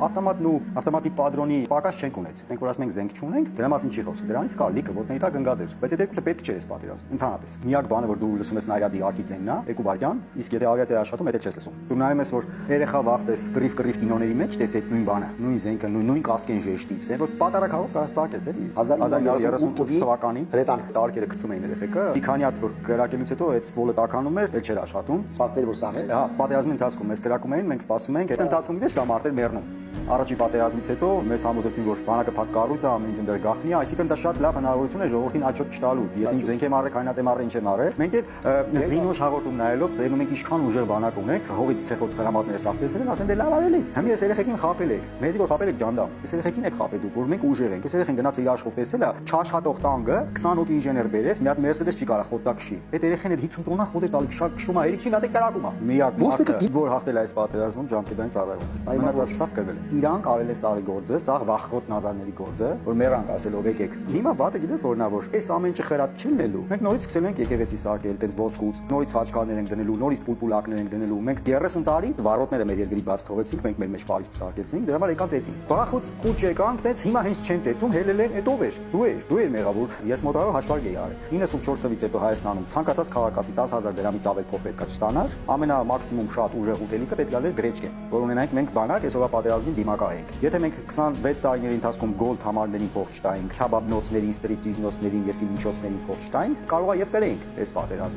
ավտոմատն ու ավտոմատի падրոնի պակաս չենք ունեցել։ Մենք որ ասում ենք զենք չունենք, դրա մասին չի խոսքը։ Դրանից կար լիքը ոտնի տակ ընկած էր։ Բայց այդ երկուսը պետք չէ էս պատերազմ։ Ընդհանրապես։ Միակ բանը որ դու լսում ես նարյադի արկի ձենն է, 2 վայրկյան, իսկ եթե ավիացիա աշխատում, դա չես լսում։ Դու նայում ես որ երեխա վախտես կռիվ կինոների մեջ տես այդ նույն բանը, նույն զենքը, նույն կասկեն ժեշտից, որ պատարակով կաց ծակես էլի։ 1938 թվականին տարկերը գցում էին երեխեքը։ Մի քանի հատ որ գրակելուց հետո այդ ստվոլը տականում էր, էլ չէր աշխատում։ Սպասներ որ սան է։ Հա, պատերազմի ընթացքում մեզ գրակում էին, մենք սպասում ենք, այդ ընթացքում դες դա մարտեր մեռնում։ Առաջի պատերազմից հետո մեզ համոզեցին որ բանակը փակ կառույց է, ամեն ինչ ընդեր գախնի, այսինքն դա շատ լավ հնարավորություն է ժողովրդին աչոտ չտալու։ Ես ինչ զենք եմ առել, քայնատեմ առել, ինչ եմ առել։ Մենք էլ զինոչ հաղորդում նայելով, դեռ մենք ինչքան ուժեղ բանակ ունենք, հողից ցեխոտ խրամատները սախտեցել են, ասեն դե լավ արելի։ Հիմա ես երեխեքին խապել եք։ Մեզի որ խապել եք ջանդամ։ Ես երեխեքին եք խապել դուք, որ մենք ուժեղ ենք։ Ես երեխեն գնաց իր աշխով տեսել է, չաշխատող տանկը 28 ինժեներ բերես, մի հատ Mercedes չի կարա խոտտա քշի։ Այդ երեխեն այդ 50 տոննա խոտ է տալի քշում է, երիք չի մատեք կրակում է։ Միակ մարդը որ հաղթել է այս պատերազմում Ջամքեդային ծառայում։ Մնացած սաղ կրվել է։ Իրանք արել է սաղի գործը, սաղ վախկոտ նազարների գործը, որ մեռանք ասելով եկեք։ Հիմա վատը գիտես որնա որ այս ամեն ինչը խրատ չի լինելու։ Մենք նորից սկսելու ենք եկեղեցի սարքել, այդպես ոսկուց, նորից խաչքարներ ենք դնելու, նորից պուլպուլակներ ենք դնելու։ Մենք 30 տարի վարոտները մեր երկրի բաց թողեցինք, մենք մեր մեջ Փարիզ սարքեցինք, դրա համար եկած էցին։ Բախուց կուչ եկանք, դες հիմա հենց չեն ծեցում, հելել են, այդ ով էր։ Դու էր մեղավոր։ Ես մոտավորապես հաշվարկ էի արել։ 94 թվականից հետո Հայաստանում ցանկացած քաղաքացի 10,000 դրամից ավել փող պետք է չստանար։ Ամենա մաքսիմում շատ ուժեղ ուտելիքը պետք է լիներ գրեչկե, որ ունենանք մենք բանակ, այսօրվա պատերազմին դիմակայենք։ Եթե մենք 26 տարիների ընթացքում գոլդ համարներին փող չտայինք, քաբաբնոցներին, ստրիպտիզնոցներին, եսիմինչոցներին փող չտայինք, կարող է եւ կրեինք այս պատերազմը։